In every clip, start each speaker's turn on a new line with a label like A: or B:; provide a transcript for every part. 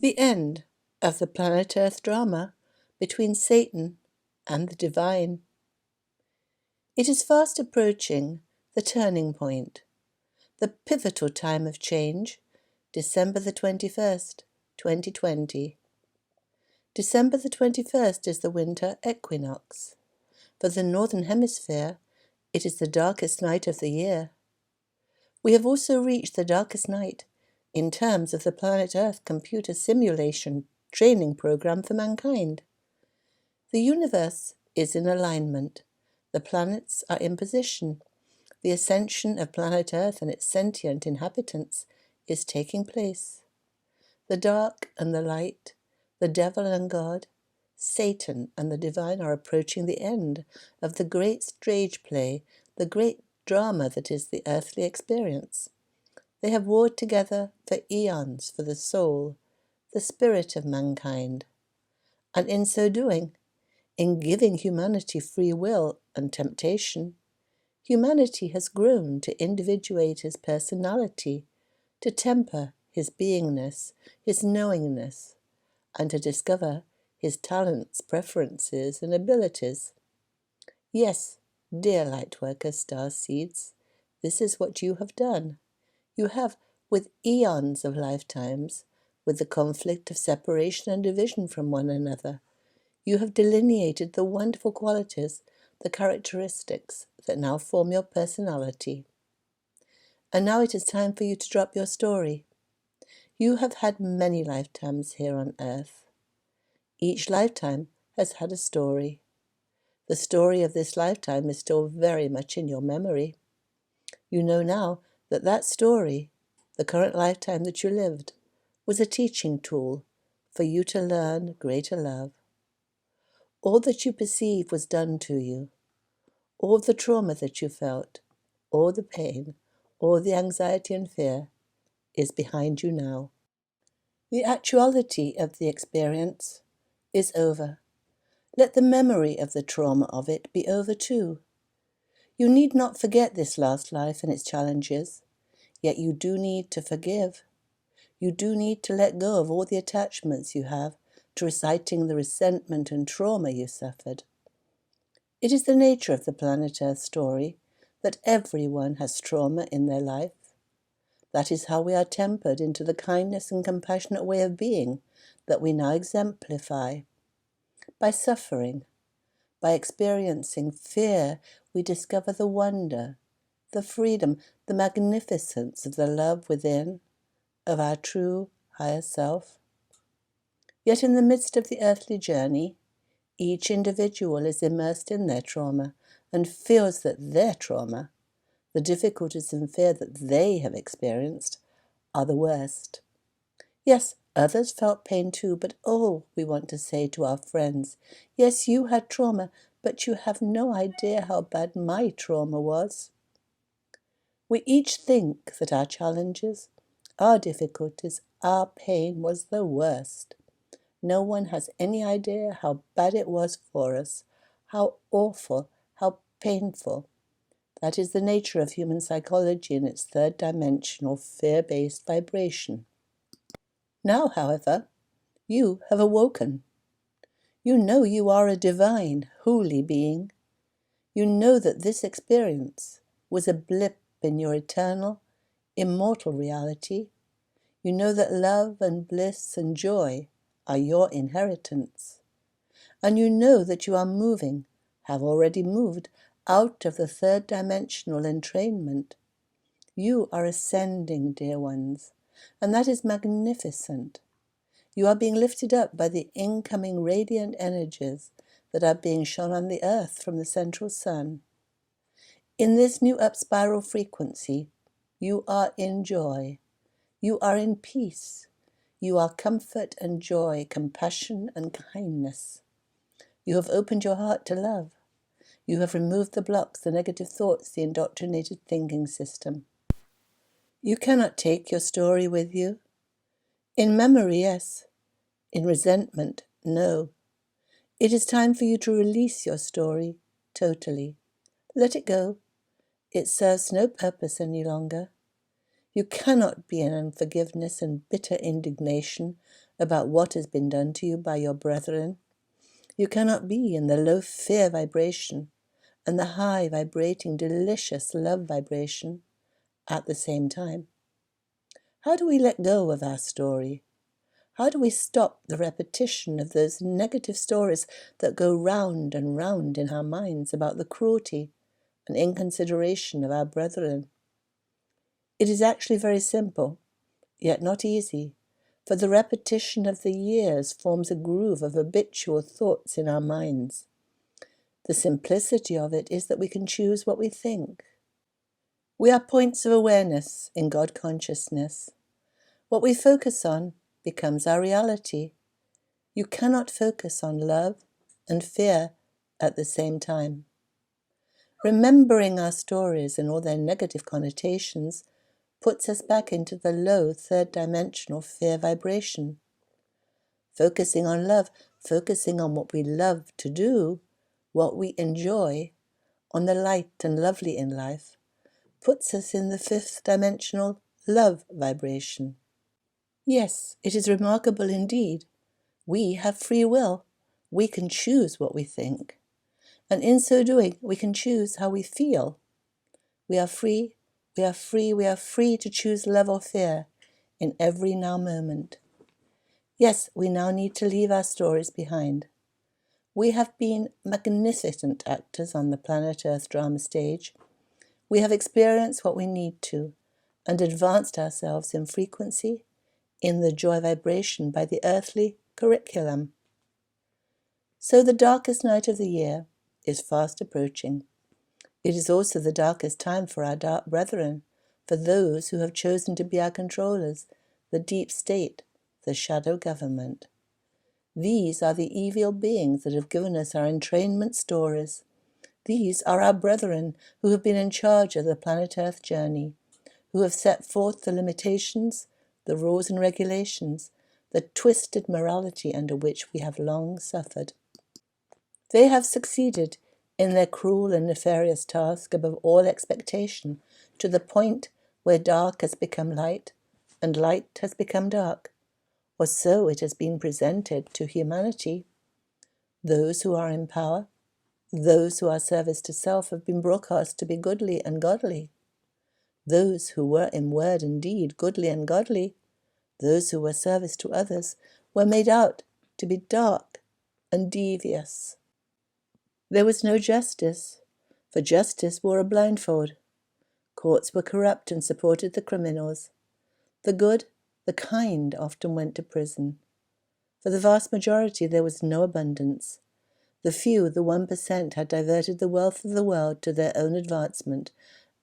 A: The end of the planet Earth drama between Satan and the divine. It is fast approaching the turning point, the pivotal time of change, December the 21st, 2020. December the 21st is the winter equinox. For the Northern Hemisphere, it is the darkest night of the year. We have also reached the darkest night in terms of the planet Earth computer simulation training program for mankind. The universe is in alignment. The planets are in position. The ascension of planet Earth and its sentient inhabitants is taking place. The dark and the light, the devil and God, Satan and the divine are approaching the end of the great stage play, the great drama that is the earthly experience. They have warred together for eons for the soul, the spirit of mankind. And in so doing, in giving humanity free will and temptation, humanity has grown to individuate his personality, to temper his beingness, his knowingness, and to discover his talents, preferences, and abilities. Yes, dear Lightworkers, star seeds, this is what you have done. You have, with eons of lifetimes, with the conflict of separation and division from one another, you have delineated the wonderful qualities, the characteristics that now form your personality. And now it is time for you to drop your story. You have had many lifetimes here on Earth. Each lifetime has had a story. The story of this lifetime is still very much in your memory. You know now that that story, the current lifetime that you lived, was a teaching tool for you to learn greater love. All that you perceive was done to you. All the trauma that you felt, all the pain, all the anxiety and fear is behind you now. The actuality of the experience is over. Let the memory of the trauma of it be over too. You need not forget this last life and its challenges, yet you do need to forgive. You do need to let go of all the attachments you have to reciting the resentment and trauma you suffered. It is the nature of the planet Earth story that everyone has trauma in their life. That is how we are tempered into the kindness and compassionate way of being that we now exemplify. By suffering, by experiencing fear, we discover the wonder, the freedom, the magnificence of the love within, of our true higher self. Yet in the midst of the earthly journey, each individual is immersed in their trauma and feels that their trauma, the difficulties and fear that they have experienced, are the worst. Yes, others felt pain too, but oh, we want to say to our friends, yes, you had trauma, but you have no idea how bad my trauma was. We each think that our challenges, our difficulties, our pain was the worst. No one has any idea how bad it was for us, how awful, how painful. That is the nature of human psychology in its third-dimensional, fear-based vibration. Now, however, you have awoken. You know you are a divine, holy being. You know that this experience was a blip in your eternal, immortal reality. You know that love and bliss and joy are your inheritance. And you know that you are moving, have already moved, out of the third-dimensional entrainment. You are ascending, dear ones, and that is magnificent. You are being lifted up by the incoming radiant energies that are being shone on the earth from the central sun. In this new up spiral frequency, you are in joy. You are in peace. You are comfort and joy, compassion and kindness. You have opened your heart to love. You have removed the blocks, the negative thoughts, the indoctrinated thinking system. You cannot take your story with you. In memory, yes. In resentment, no. It is time for you to release your story totally. Let it go. It serves no purpose any longer. You cannot be in unforgiveness and bitter indignation about what has been done to you by your brethren. You cannot be in the low fear vibration and the high vibrating delicious love vibration at the same time. How do we let go of our story? How do we stop the repetition of those negative stories that go round and round in our minds about the cruelty and inconsideration of our brethren? It is actually very simple, yet not easy, for the repetition of the years forms a groove of habitual thoughts in our minds. The simplicity of it is that we can choose what we think. We are points of awareness in God consciousness. What we focus on becomes our reality. You cannot focus on love and fear at the same time. Remembering our stories and all their negative connotations puts us back into the low third-dimensional fear vibration. Focusing on love, focusing on what we love to do, what we enjoy, on the light and lovely in life, puts us in the fifth-dimensional love vibration. Yes, it is remarkable indeed. We have free will. We can choose what we think. And in so doing, we can choose how we feel. We are free, we are free, we are free to choose love or fear in every now moment. Yes, we now need to leave our stories behind. We have been magnificent actors on the planet Earth drama stage. We have experienced what we need to and advanced ourselves in frequency, in the joy vibration by the earthly curriculum. So the darkest night of the year is fast approaching. It is also the darkest time for our dark brethren, for those who have chosen to be our controllers, the deep state, the shadow government. These are the evil beings that have given us our entrainment stories. These are our brethren who have been in charge of the planet Earth journey, who have set forth the limitations, the rules and regulations, the twisted morality under which we have long suffered. They have succeeded in their cruel and nefarious task above all expectation, to the point where dark has become light and light has become dark, or so it has been presented to humanity. Those who are in power, those who are service to self, have been broadcast to be goodly and godly. Those who were in word and deed goodly and godly, those who were service to others, were made out to be dark and devious. There was no justice, for justice wore a blindfold. Courts were corrupt and supported the criminals. The good, the kind, often went to prison. For the vast majority there was no abundance. The few, the 1%, had diverted the wealth of the world to their own advancement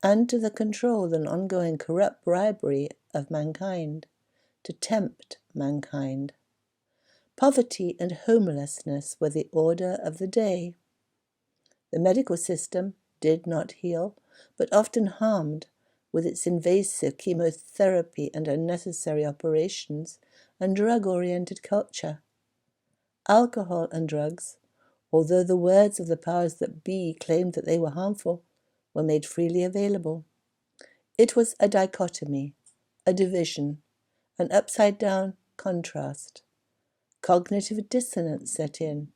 A: and to the control and ongoing corrupt bribery of mankind, to tempt mankind. Poverty and homelessness were the order of the day. The medical system did not heal, but often harmed with its invasive chemotherapy and unnecessary operations and drug-oriented culture. Alcohol and drugs, although the words of the powers that be claimed that they were harmful, were made freely available. It was a dichotomy, a division, an upside-down contrast. Cognitive dissonance set in,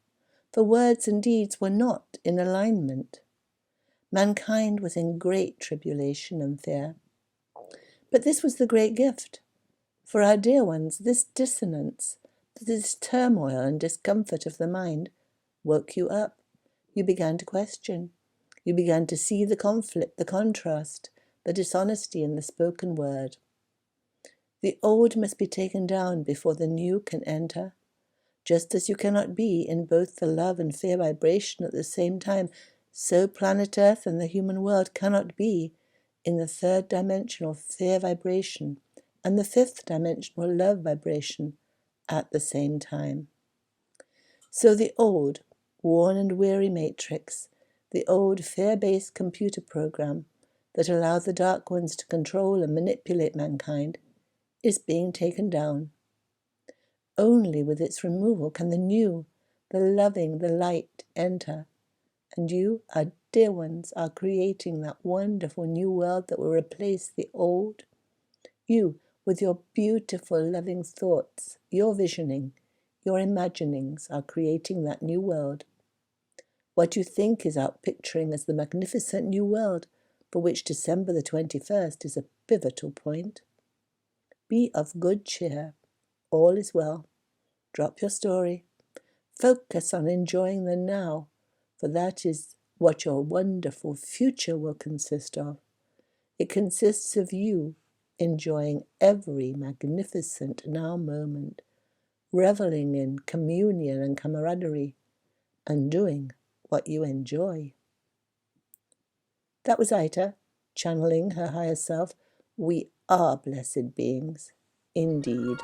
A: for words and deeds were not in alignment. Mankind was in great tribulation and fear. But this was the great gift. For our dear ones, this dissonance, this turmoil and discomfort of the mind woke you up. You began to question. You began to see the conflict, the contrast, the dishonesty in the spoken word. The old must be taken down before the new can enter. Just as you cannot be in both the love and fear vibration at the same time, so planet Earth and the human world cannot be in the third-dimensional fear vibration and the fifth-dimensional love vibration at the same time. So the old, worn and weary matrix, the old fear-based computer program that allowed the dark ones to control and manipulate mankind, is being taken down. Only with its removal can the new, the loving, the light enter. And you, our dear ones, are creating that wonderful new world that will replace the old. You, with your beautiful, loving thoughts, your visioning, your imaginings are creating that new world. What you think is out picturing as the magnificent new world for which December the 21st is a pivotal point. Be of good cheer. All is well. Drop your story. Focus on enjoying the now, for that is what your wonderful future will consist of. It consists of you enjoying every magnificent now moment, reveling in communion and camaraderie, and doing what you enjoy. That was Aita, channeling her higher self. We are blessed beings, indeed.